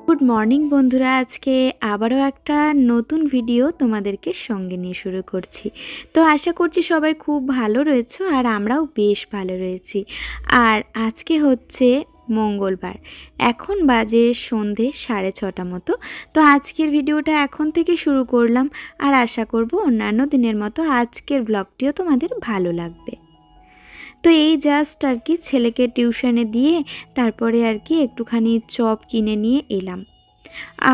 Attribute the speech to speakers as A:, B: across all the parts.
A: Good morning বন্ধুরা, আজকে আবারও একটা নতুন ভিডিও তোমাদেরকে সঙ্গে নিয়ে শুরু করছি। তো আশা করছি সবাই খুব ভালো রয়েছো আর আমরাও বেশ ভালো রয়েছি। আর আজকে হচ্ছে মঙ্গলবার, এখন বাজে সন্ধে 6:30 মতো। তো আজকের ভিডিওটা এখন থেকে শুরু করলাম আর আশা করব অন্যান্য দিনের মতো আজকের ব্লগটিও তোমাদের ভালো লাগবে। তো এই জাস্ট আর কি ছেলেকে টিউশনে দিয়ে তারপরে আর কি একটুখানি চপ কিনে নিয়ে এলাম।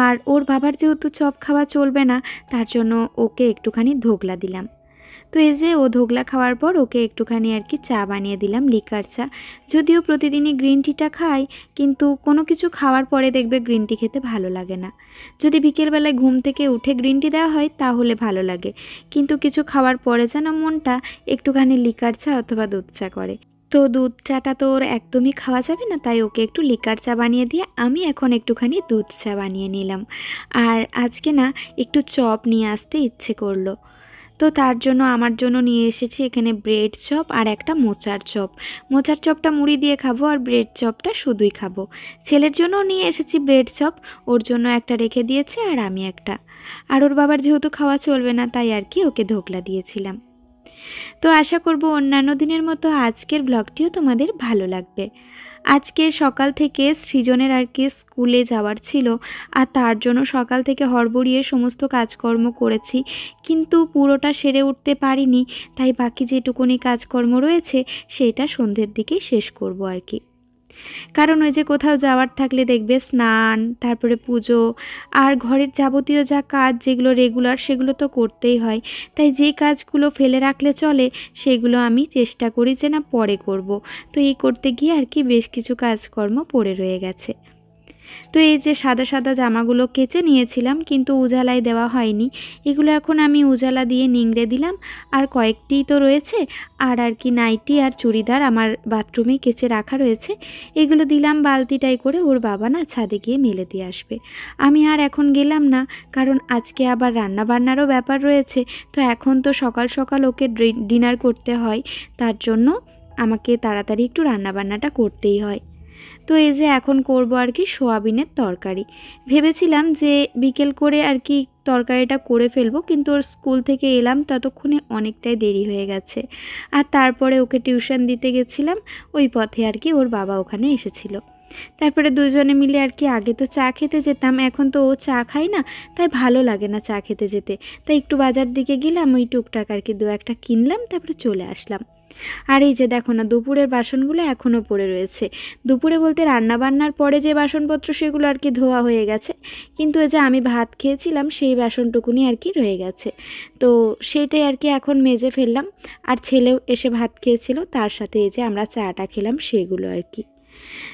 A: আর ওর বাবার যেহেতু চপ খাওয়া চলবে না, তার জন্য ওকে একটুখানি ধোকলা দিলাম। তো এই যে ও ধোকলা খাওয়ার পর ওকে একটুখানি আর কি চা বানিয়ে দিলাম, লিকার চা। যদিও প্রতিদিনই গ্রিন টিটা খাই, কিন্তু কোনো কিছু খাওয়ার পরে দেখবে গ্রিন টি খেতে ভালো লাগে না। যদি বিকেলবেলায় ঘুম থেকে উঠে গ্রিন টি দেওয়া হয় তাহলে ভালো লাগে, কিন্তু কিছু খাওয়ার পরে যেন মনটা একটুখানি লিকার চা অথবা দুধ চা করে। তো দুধ চাটা তো ওর একদমই খাওয়া যাবে না, তাই ওকে একটু লিকার চা বানিয়ে দিয়ে আমি এখন একটুখানি দুধ চা বানিয়ে নিলাম। আর আজকে না একটু চপ নিয়ে আসতে ইচ্ছে করলো, তো তার জন্য আমার জন্য নিয়ে এসেছি এখানে ব্রেড চপ আর একটা মোচার চপ। মোচার চপটা মুড়ি দিয়ে খাবো আর ব্রেড চপটা শুধুই খাবো। ছেলের জন্য নিয়ে এসেছি ব্রেড চপ, ওর জন্য একটা রেখে দিয়েছে আর আমি একটা। আর ওর বাবার যেহেতু খাওয়া চলবে না তাই আর কি ওকে ধোকলা দিয়েছিলাম। তো আশা করব অন্যান্য দিনের মতো আজকের ব্লগটিও তোমাদের ভালো লাগবে। আজকে সকাল থেকে সৃজনের আর কি স্কুলে যাওয়ার ছিল, আর তার জন্য সকাল থেকে হড়বড়িয়ে সমস্ত কাজকর্ম করেছি, কিন্তু পুরোটা সেরে উঠতে পারিনি। তাই বাকি যেটুকুনি কাজকর্ম রয়েছে সেটা সন্ধ্যের দিকে শেষ করব আর কি। কারণ ওই যে কোথাও যাওয়ার থাকলে দেখবে স্নান, তারপরে পুজো আর ঘরের যাবতীয় যা কাজ যেগুলো রেগুলার সেগুলো তো করতেই হয়। তাই যে কাজগুলো ফেলে রাখলে চলে সেগুলো আমি চেষ্টা করি যে না পরে করব। তো এই করতে গিয়ে আর কি বেশ কিছু কাজকর্ম পড়ে রয়ে গেছে। তো এই যে সাদা সাদা জামাগুলো কেচে নিয়েছিলাম কিন্তু উজালায় দেওয়া হয়নি, এগুলো এখন আমি উজালা দিয়ে নিংড়ে দিলাম। আর কয়েকটিই তো রয়েছে, আর আর কি নাইটি আর চুড়িদার আমার বাথরুমেই কেচে রাখা রয়েছে, এগুলো দিলাম বালতিটাই করে। ওর বাবা না ছাদে গিয়ে মেলে দিয়ে আসবে, আমি আর এখন গেলাম না, কারণ আজকে আবার রান্না বান্নারও ব্যাপার রয়েছে। তো এখন তো সকাল সকাল ওকে ডিনার করতে হয়, তার জন্য আমাকে তাড়াতাড়ি একটু রান্নাবান্নাটা করতেই হয়। তো এই যে এখন করব আর কি সোয়াবিনের তরকারি। ভেবেছিলাম যে বিকেল করে আর কি তরকারিটা করে ফেলবো, কিন্তু ওর স্কুল থেকে এলাম ততক্ষণে অনেকটাই দেরি হয়ে গেছে। আর তারপরে ওকে টিউশন দিতে গেছিলাম, ওই পথে আর কি ওর বাবা ওখানে এসেছিল। তারপরে দুজনে মিলে আর কি আগে তো চা খেতে যেতাম, এখন তো ও চা খায় না, তাই ভালো লাগে না চা খেতে যেতে। তাই একটু বাজার দিকে গেলাম, ওই টুকটাক আর কি দু একটা কিনলাম, তারপরে চলে আসলাম। আর এই যে দেখো না, দুপুরের বাসনগুলো এখনও পড়ে রয়েছে। দুপুরে বলতে রান্না বান্নার পরে যে বাসনপত্র সেগুলো আর কি ধোয়া হয়ে গেছে, কিন্তু এই যে আমি ভাত খেয়েছিলাম সেই বাসনটুকুনি আর কি রয়ে গেছে। তো সেইটাই আর কি এখন মেজে ফেললাম। আর ছেলেও এসে ভাত খেয়েছিল, তার সাথে এই যে আমরা চাটা খেলাম সেগুলো আর কি।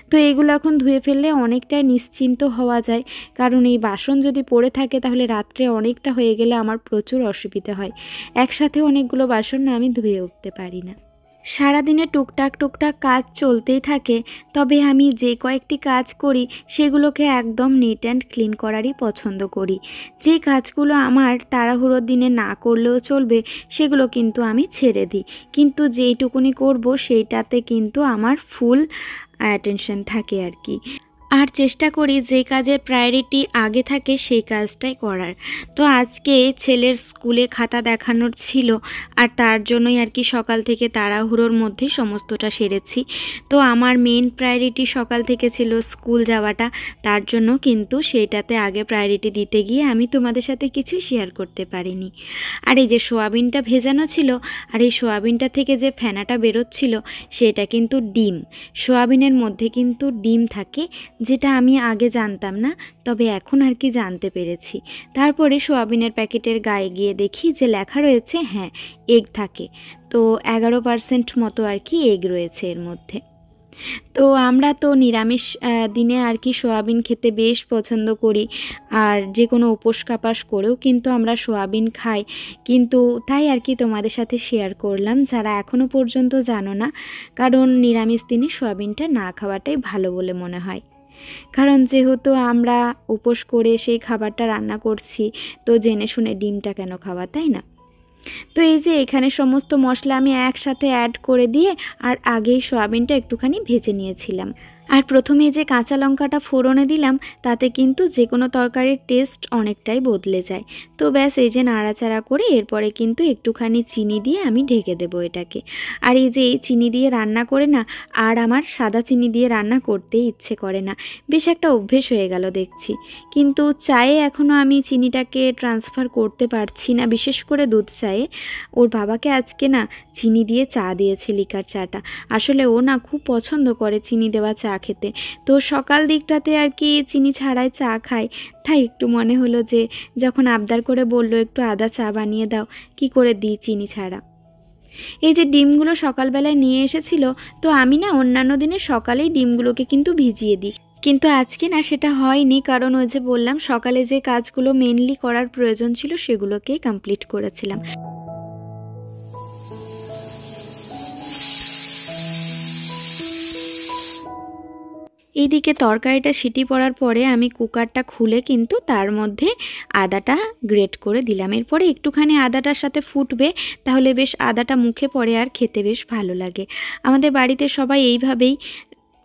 A: তো এইগুলো এখন ধুয়ে ফেললে অনেকটাই নিশ্চিন্ত হওয়া যায়, কারণ এই বাসন যদি পড়ে থাকে তাহলে রাত্রে অনেকটা হয়ে গেলে আমার প্রচুর অসুবিধা হয়। একসাথে অনেকগুলো বাসন না আমি ধুয়ে উঠতে পারি না। সারাদিনে টুকটাক টুকটাক কাজ চলতেই থাকে, তবে আমি যে কয়েকটি কাজ করি সেগুলোকে একদম নিট অ্যান্ড ক্লিন করারই পছন্দ করি। যে কাজগুলো আমার তাড়াহুড়োর দিনে না করলেও চলবে সেগুলো কিন্তু আমি ছেড়ে দিই, কিন্তু যেইটুকুনি করব সেইটাতে কিন্তু আমার ফুল অ্যাটেনশন থাকে আর কি। আর চেষ্টা করি যে কাজের প্রায়োরিটি আগে থাকে সেই কাজটাই করার। তো আজকে ছেলের স্কুলে খাতা দেখানোর ছিল, আর তার জন্যই আর কি সকাল থেকে তাড়াহুড়োর মধ্যে সমস্তটা সেরেছি। তো আমার মেন প্রায়োরিটি সকাল থেকে ছিল স্কুল যাওয়াটা, তার জন্য কিন্তু সেইটাতে আগে প্রায়োরিটি দিতে গিয়ে আমি তোমাদের সাথে কিছু শেয়ার করতে পারিনি। আর এই যে সোয়াবিনটা ভেজানো ছিল, আর এই সোয়াবিনটা থেকে যে ফেনাটা বেরোচ্ছিল সেটা কিন্তু ডিম। সোয়াবিনের মধ্যে কিন্তু ডিম থাকে, যেটা আমি আগে জানতাম না, তবে এখন আর কি জানতে পেরেছি। তারপরে সোয়াবিনের প্যাকেটের গায়ে গিয়ে দেখি যে লেখা রয়েছে হ্যাঁ এগ থাকে, তো 11% মতো আর কি এগ রয়েছে এর মধ্যে। তো আমরা তো নিরামিষ দিনে আর কি সোয়াবিন খেতে বেশ পছন্দ করি, আর যে কোনো উপোস কাপাস করেও কিন্তু আমরা সোয়াবিন খাই। কিন্তু তাই আর কি তোমাদের সাথে শেয়ার করলাম, যারা এখনও পর্যন্ত জানো না, কারণ নিরামিষ দিনে সোয়াবিনটা না খাওয়াটাই ভালো বলে মনে হয়। কারণ যেহেতু আমরা উপোস করে সেই খাবারটা রান্না করছি, তো জেনে শুনে ডিমটা কেন খাওয়া, তাই না? তো এই যে এখানে সমস্ত মশলা আমি একসাথে অ্যাড করে দিয়ে আর আগেই সোয়াবিনটা একটুখানি ভেজে নিয়েছিলাম। আর প্রথমে যে কাঁচা লঙ্কাটা ফোড়নে দিলাম তাতে কিন্তু যে কোনো তরকারির টেস্ট অনেকটাই বদলে যায়। তো ব্যাস এই যে নাড়াচাড়া করে এরপরে কিন্তু একটুখানি চিনি দিয়ে আমি ঢেকে দেবো এটাকে। আর এই যে এই চিনি দিয়ে রান্না করে না, আর আমার সাদা চিনি দিয়ে রান্না করতেই ইচ্ছে করে না, বেশ একটা অভ্যেস হয়ে গেল দেখছি। কিন্তু চায়ে এখনও আমি চিনিটাকে ট্রান্সফার করতে পারছি না, বিশেষ করে দুধ চায়ে। ওর বাবাকে আজকে না চিনি দিয়ে চা দিয়েছি, লিকার চাটা। আসলে ও না খুব পছন্দ করে চিনি দেওয়া চা খেতে। তো সকাল দিকটাতে আর কি চিনি ছাড়াই চা খায়, তাই একটু মনে হলো যে যখন আবদার করে বললো একটু আদা চা বানিয়ে দাও, কি করে দিই চিনি ছাড়া। এই যে ডিমগুলো সকালবেলায় নিয়ে এসেছিল, তো আমি না অন্যান্য দিনে সকালেই ডিমগুলোকে কিন্তু ভিজিয়ে দিই, কিন্তু আজকে না সেটা হয়নি, কারণ ওই যে বললাম সকালে যে কাজগুলো মেনলি করার প্রয়োজন ছিল সেগুলোকেই কমপ্লিট করেছিলাম। এইদিকে তরকারিটা সিটি পড়ার পরে আমি কুকারটা খুলে কিন্তু তার মধ্যে আদাটা গ্রেট করে দিলাম। এরপরে একটুখানি আদাটার সাথে ফুটবে, তাহলে বেশ আদাটা মুখে পড়ে আর খেতে বেশ ভালো লাগে। আমাদের বাড়িতে সবাই এইভাবেই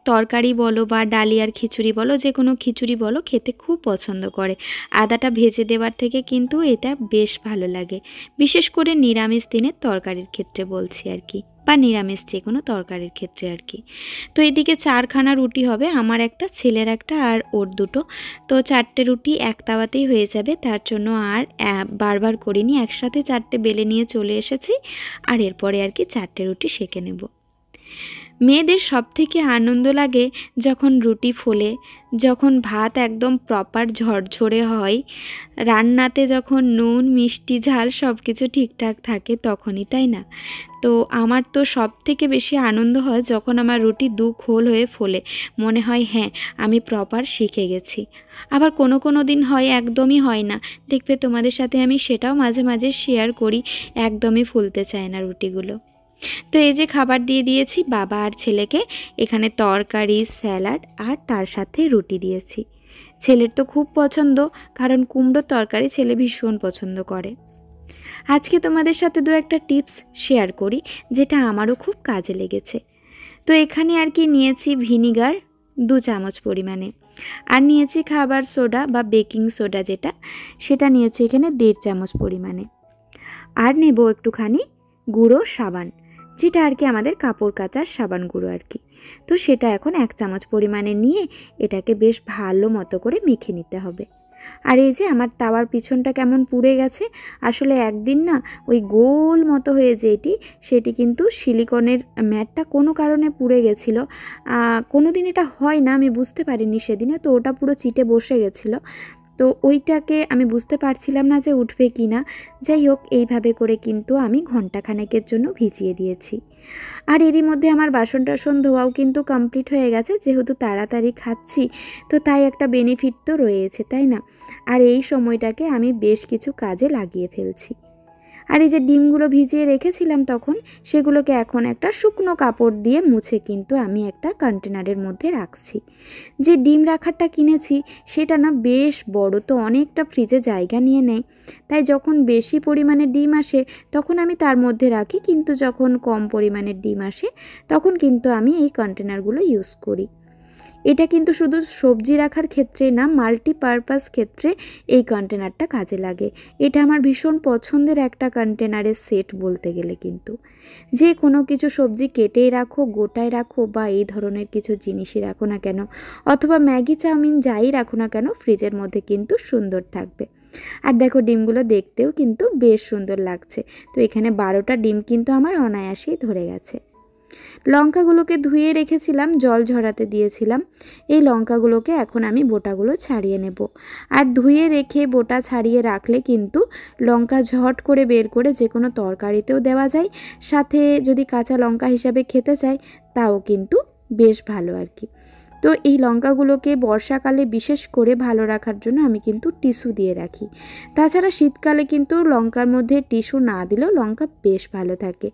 A: তরকারি বলো বা ডালিয়ার খিচুড়ি বলো, যে কোনো খিচুড়ি বলো, খেতে খুব পছন্দ করে। আদাটা ভেজে দেওয়ার থেকে কিন্তু এটা বেশ ভালো লাগে, বিশেষ করে নিরামিষ দিনের তরকারির ক্ষেত্রে বলছি আর কি, বা নিরামিষ যে কোনো তরকারির ক্ষেত্রে আর কি। তো এদিকে 4খানা রুটি হবে, আমার একটা, ছেলের একটা আর ওর দুটো। তো 4টে রুটি এক তাওয়াতেই হয়ে যাবে, তার জন্য আর বারবার করিনি, একসাথে 4টে বেলে নিয়ে চলে এসেছি। আর এরপরে আর কি 4টে রুটি সেঁকে নেব। মেয়েদের সবথেকে আনন্দ লাগে যখন রুটি ফোলে, যখন ভাত একদম প্রপার ঝরঝরে হয়, রান্নাতে যখন নুন মিষ্টি ঝাল সব কিছু ঠিকঠাক থাকে তখনই, তাই না? তো আমার তো সবথেকে বেশি আনন্দ হয় যখন আমার রুটি দু খোল হয়ে ফোলে, মনে হয় হ্যাঁ আমি প্রপার শিখে গেছি। আবার কোনো কোনো দিন হয় একদমই হয় না, দেখবে তোমাদের সাথে আমি সেটাও মাঝে মাঝে শেয়ার করি, একদমই ফুলতে চায় না রুটিগুলো। তো এই যে খাবার দিয়ে দিয়েছি বাবা আর ছেলেকে, এখানে তরকারি, স্যালাড আর তার সাথে রুটি দিয়েছি। ছেলের তো খুব পছন্দ, কারণ কুমড়োর তরকারি ছেলে ভীষণ পছন্দ করে। আজকে তোমাদের সাথে দু একটা টিপস শেয়ার করি, যেটা আমারও খুব কাজে লেগেছে। তো এখানে আর কি নিয়েছি ভিনিগার 2 চামচ পরিমাণে, আর নিয়েছি খাবার সোডা বা বেকিং সোডা যেটা, সেটা নিয়েছি এখানে 1.5 চামচ পরিমাণে। আর নেব একটুখানি গুঁড়ো সাবান, যেটা আর কি আমাদের কাপড় কাচার সাবান গুঁড়ো আর কি। তো সেটা এখন 1 চামচ পরিমাণে নিয়ে এটাকে বেশ ভালো মতো করে মেখে নিতে হবে। আর এই যে আমার তাওয়ার পিছনটা কেমন পুড়ে গেছে, আসলে একদিন না ওই গোল মতো হয়ে যেটি, সেটি কিন্তু সিলিকনের ম্যাটটা কোনো কারণে পুড়ে গেছিলো। কোনো দিন এটা হয় না, আমি বুঝতে পারিনি সেদিনে, তো ওটা পুরো চিটে বসে গেছিলো। তো ওইটাকে আমি বুঝতে পারছিলাম না যে উঠবে কি না। যাই হোক, এইভাবে করে কিন্তু আমি ঘন্টাখানেকের জন্য ভিজিয়ে দিয়েছি। আর এরই মধ্যে আমার বাসন টাসন ধোয়াও কিন্তু কমপ্লিট হয়ে গেছে, যেহেতু তাড়াতাড়ি খাচ্ছি তো তাই একটা বেনিফিট তো রয়েছে, তাই না? আর এই সময়টাকে আমি বেশ কিছু কাজে লাগিয়ে ফেলছি। আর এই যে ডিমগুলো ভিজিয়ে রেখেছিলাম তখন, সেগুলোকে এখন একটা শুকনো কাপড় দিয়ে মুছে কিন্তু আমি একটা কন্টেনারের মধ্যে রাখছি। যে ডিম রাখারটা কিনেছি সেটা না বেশ বড়, তো অনেকটা ফ্রিজে জায়গা নিয়ে নেয়, তাই যখন বেশি পরিমাণে ডিম আসে তখন আমি তার মধ্যে রাখি, কিন্তু যখন কম পরিমাণের ডিম আসে তখন কিন্তু আমি এই কন্টেনারগুলো ইউজ করি। এটা কিন্তু শুধু সবজি রাখার ক্ষেত্রে না, মাল্টিপারপাস ক্ষেত্রে এই কন্টেনারটা কাজে লাগে। এটা আমার ভীষণ পছন্দের একটা কন্টেনারের সেট বলতে গেলে। কিন্তু যে কোনো কিছু সবজি কেটেই রাখো, গোটায় রাখো, বা এই ধরনের কিছু জিনিসই রাখো না কেন, অথবা ম্যাগি চাউমিন যাই রাখো না কেন, ফ্রিজের মধ্যে কিন্তু সুন্দর থাকবে। আর দেখো ডিমগুলো দেখতেও কিন্তু বেশ সুন্দর লাগছে। তো এখানে 12টা ডিম কিন্তু আমার অনায়াসেই ধরে গেছে। লঙ্কাগুলোকে ধুয়ে রেখেছিলাম, জল ঝরাতে দিয়েছিলাম। এই লঙ্কাগুলোকে এখন আমি বোটাগুলো ছাড়িয়ে নেব। আর ধুয়ে রেখে বোটা ছাড়িয়ে রাখলে কিন্তু লঙ্কা ঝট করে বের করে যে কোনো তরকারিতেও দেওয়া যায়, সাথে যদি কাঁচা লঙ্কা হিসাবে খেতে চাই তাও কিন্তু বেশ ভালো আর কি। তো এই লঙ্কাগুলোকে বর্ষাকালে বিশেষ করে ভালো রাখার জন্য আমি কিন্তু টিস্যু দিয়ে রাখি। তাছাড়া শীতকালে কিন্তু লঙ্কার মধ্যে টিস্যু না দিলেও লঙ্কা বেশ ভালো থাকে।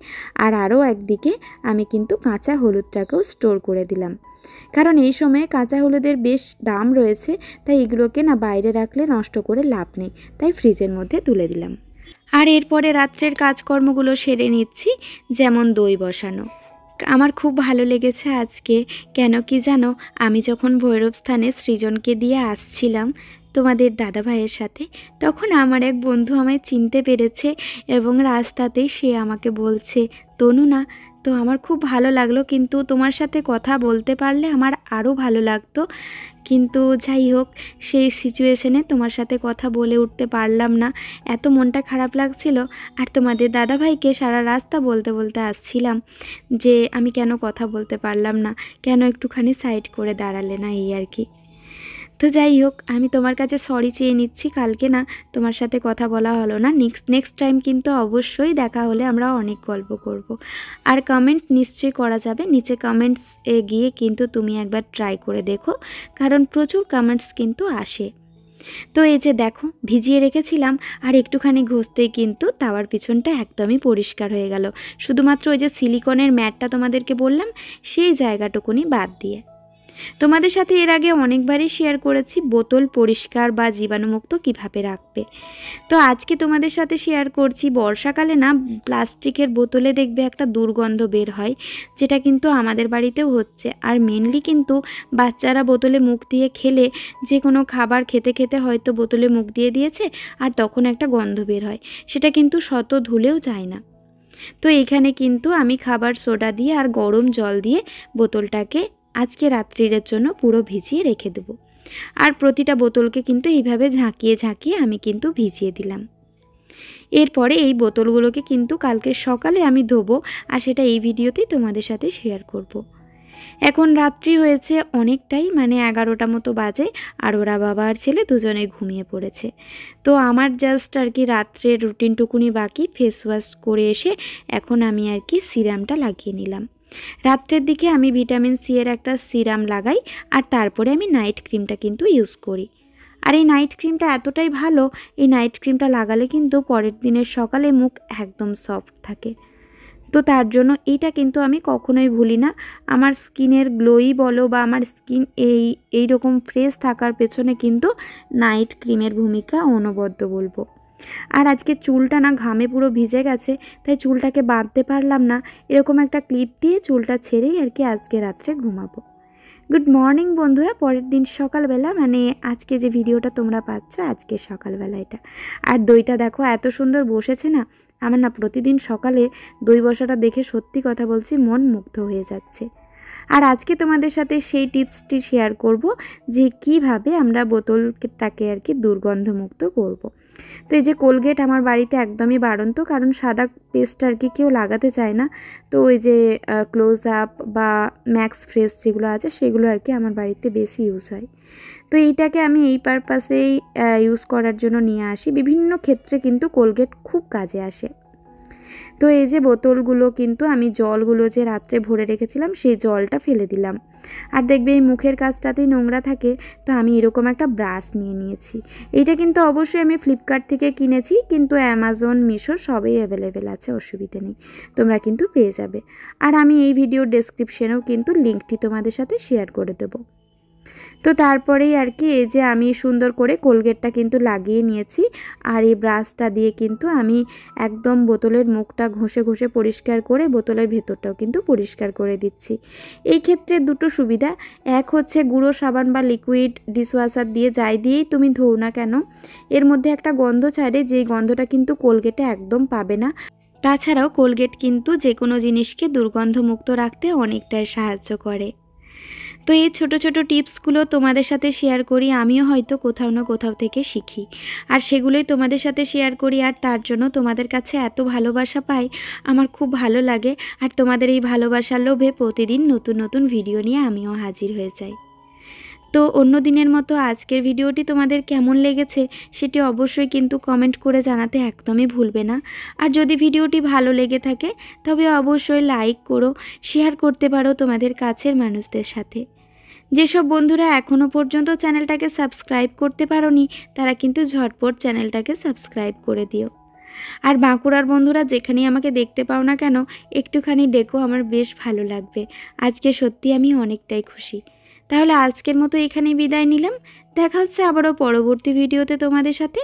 A: আর আরও একদিকে আমি কিন্তু কাঁচা হলুদটাকেও স্টোর করে দিলাম, কারণ এই সময়ে কাঁচা হলুদের বেশ দাম রয়েছে, তাই এগুলোকে না বাইরে রাখলে নষ্ট করে লাভ নেই, তাই ফ্রিজের মধ্যে তুলে দিলাম। আর এরপরে রাত্রের কাজকর্মগুলো সেরে নিচ্ছি, যেমন দই বসানো। আমার খুব ভালো লেগেছে আজকে। কেন কি জানো, আমি যখন ভৈরব স্থানে সৃজনকে দিয়ে আসছিলাম তোমাদের দাদাভাইয়ের সাথে, তখন আমার এক বন্ধু আমায় চিনতে পেরেছে এবং রাস্তাতেই সে আমাকে বলছে, তনু না। তো আমার খুব ভালো লাগলো, কিন্তু তোমার সাথে কথা বলতে পারলে আমার আরও ভালো লাগতো। কিন্তু যাই হোক, সেই সিচুয়েশনে তোমার সাথে কথা বলে উঠতে পারলাম না, এত মনটা খারাপ লাগছিল। আর তোমাদের দাদাভাইকে সারা রাস্তা বলতে বলতে আসছিলাম যে আমি কেন কথা বলতে পারলাম না, কেন একটুখানি সাইড করে দাঁড়ালে না, এই আর কি। তো যাই হোক, আমি তোমার কাছে সরি চেয়ে নিচ্ছি, কালকে না তোমার সাথে কথা বলা হলো না। নেক্সট টাইম কিন্তু অবশ্যই দেখা হলে আমরা অনেক গল্প করব। আর কমেন্ট নিশ্চয়ই করা যাবে, নিচে কমেন্টস এ গিয়ে কিন্তু তুমি একবার ট্রাই করে দেখো, কারণ প্রচুর কমেন্টস কিন্তু আসে। তো এই যে দেখো, ভিজিয়ে রেখেছিলাম আর একটুখানি ঘষতেই কিন্তু তাওয়ার পিছনটা একদমই পরিষ্কার হয়ে গেল, শুধুমাত্র ওই যে সিলিকনের ম্যাটটা তোমাদেরকে বললাম সেই জায়গাটুকুনি বাদ দিয়ে। তোমাদের সাথে এর আগে অনেকবারই শেয়ার করেছি বোতল পরিষ্কার বা জীবাণুমুক্ত কিভাবে রাখবে। তো আজকে তোমাদের সাথে শেয়ার করছি, বর্ষাকালে না প্লাস্টিকের বোতলে দেখবে একটা দুর্গন্ধ বের হয়, যেটা কিন্তু আমাদের বাড়িতেও হচ্ছে। আর মেনলি কিন্তু বাচ্চারা বোতলে মুখ দিয়ে খেলে, যে কোনো খাবার খেতে খেতে হয়তো বোতলে মুখ দিয়ে দিয়েছে আর তখন একটা গন্ধ বের হয়, সেটা কিন্তু শত ধুলেও যায় না। তো এখানে কিন্তু আমি খাবার সোডা দিয়ে আর গরম জল দিয়ে বোতলটাকে আজকে রাত্রির জন্য পুরো ভিজিয়ে রেখে দেব। আর প্রতিটা বোতলকে কিন্তু এইভাবে ঝাঁকিয়ে ঝাঁকিয়ে আমি কিন্তু ভিজিয়ে দিলাম। এরপরে এই বোতলগুলোকে কিন্তু কালকে সকালে আমি ধোবো, আর সেটা এই ভিডিওতেই তোমাদের সাথে শেয়ার করব। এখন রাত্রি হয়েছে অনেকটাই, মানে 11টা মতো বাজে, আর ওরা বাবা আর ছেলে দুজনে ঘুমিয়ে পড়েছে। তো আমার জাস্ট আর কি রাত্রের রুটিনটুকুনি বাকি, ফেস ওয়াশ করে এসে এখন আমি আর কি সিরামটা লাগিয়ে নিলাম। রাত্রের দিকে আমি ভিটামিন সি এর একটা সিরাম লাগাই, আর তারপরে আমি নাইট ক্রিমটা কিন্তু ইউজ করি। আর এই নাইট ক্রিমটা এতটাই ভালো, এই নাইট ক্রিমটা লাগালে কিন্তু পরের দিনের সকালে মুখ একদম সফট থাকে। তো তার জন্য এইটা কিন্তু আমি কখনোই ভুলি না। আমার স্কিনের গ্লোই বলো বা আমার স্কিন এই রকম ফ্রেশ থাকার পেছনে কিন্তু নাইট ক্রিমের ভূমিকা অনবদ্য বলবো। আর আজকে চুলটা না ঘামে পুরো ভিজে গেছে, তাই চুলটাকে বাঁধতে পারলাম না, এরকম একটা ক্লিপ দিয়ে চুলটা ছেড়েই আর কি আজকে রাত্রে ঘুমাবো। গুড মর্নিং বন্ধুরা, পরের দিন সকালবেলা, মানে আজকে যে ভিডিওটা তোমরা পাচ্ছ আজকে সকালবেলা এটা। আর দইটা দেখো এত সুন্দর বসেছে না, আমার না প্রতিদিন সকালে দই বসাটা দেখে সত্যি কথা বলছি মন মুগ্ধ হয়ে যাচ্ছে। আর আজকে তোমাদের সাথে সেই টিপসটি শেয়ার করব যে কিভাবে আমরা বোতলটাকে আর কি দুর্গন্ধমুক্ত করব। তো এই যে কোলগেট আমার বাড়িতে একদমই বাড়ন্ত, কারণ সাদা পেস্ট আর কি কেউ লাগাতে চায় না। তো ওই যে ক্লোজ আপ বা ম্যাক্স ফ্রেশ যেগুলো আছে সেগুলো আর কি আমার বাড়িতে বেশি ইউজ হয়। তো এইটাকে আমি এই পারপাসেই ইউজ করার জন্য নিয়ে আসি, বিভিন্ন ক্ষেত্রে কিন্তু কোলগেট খুব কাজে আসে। তো এই যে বোতলগুলো কিন্তু আমি জলগুলো যে রাত্রে ভরে রেখেছিলাম সেই জলটা ফেলে দিলাম। আর দেখবে এই মুখের কাছটাতেই নোংরা থাকে, তো আমি এরকম একটা ব্রাশ নিয়ে নিয়েছি। এইটা কিন্তু অবশ্যই আমি ফ্লিপকার্ট থেকে কিনেছি, কিন্তু অ্যামাজন, মিশো সবই অ্যাভেলেবেল আছে, অসুবিধে নেই, তোমরা কিন্তু পেয়ে যাবে। আর আমি এই ভিডিওর ডেসক্রিপশনেও কিন্তু লিঙ্কটি তোমাদের সাথে শেয়ার করে দেবো। তো তারপরেই আর কি এই যে আমি সুন্দর করে কোলগেটটা কিন্তু লাগিয়ে নিয়েছি, আর এই ব্রাশটা দিয়ে কিন্তু আমি একদম বোতলের মুখটা ঘষে ঘষে পরিষ্কার করে বোতলের ভেতরটাও কিন্তু পরিষ্কার করে দিচ্ছি। এই ক্ষেত্রে দুটো সুবিধা, এক হচ্ছে গুঁড়ো সাবান বা লিকুইড ডিশওয়াশার দিয়ে যাই দিয়েই তুমি ধোও না কেন, এর মধ্যে একটা গন্ধ ছাড়ে, যেই গন্ধটা কিন্তু কোলগেটে একদম পাবে না। তাছাড়াও কোলগেট কিন্তু যে কোনো জিনিসকে দুর্গন্ধমুক্ত রাখতে অনেকটাই সাহায্য করে। তো এই ছোট ছোট টিপসগুলো তোমাদের সাথে শেয়ার করি, আমিও হয়তো কোথাও না কোথাও থেকে শিখি, আর সেগুলোই তোমাদের সাথে শেয়ার করি। আর তার জন্য তোমাদের কাছে এত ভালোবাসা পাই, আমার খুব ভালো লাগে। আর তোমাদের এই ভালোবাসার লোভে প্রতিদিন নতুন নতুন ভিডিও নিয়ে আমিও হাজির হয়ে যাই। তো অন্য দিনের মতো আজকের ভিডিওটি তোমাদের কেমন লেগেছে সেটি অবশ্যই কিন্তু কমেন্ট করে জানাতে একদমই ভুলবে না। আর যদি ভিডিওটি ভালো লেগে থাকে তবে অবশ্যই লাইক করো, শেয়ার করতে পারো তোমাদের কাছের মানুষদের সাথে। যেসব বন্ধুরা এখনও পর্যন্ত চ্যানেলটাকে সাবস্ক্রাইব করতে পারোনি তারা কিন্তু ঝটপট চ্যানেলটাকে সাবস্ক্রাইব করে দিও। আর বাঁকুড়ার বন্ধুরা যেখানেই আমাকে দেখতে পাও না কেন একটুখানি ডেকো, আমার বেশ ভালো লাগবে। আজকে সত্যি আমি অনেকটাই খুশি। তাহলে আজকের মতো এখানেই বিদায় নিলাম, দেখা হচ্ছে আবারও পরবর্তী ভিডিওতে তোমাদের সাথে।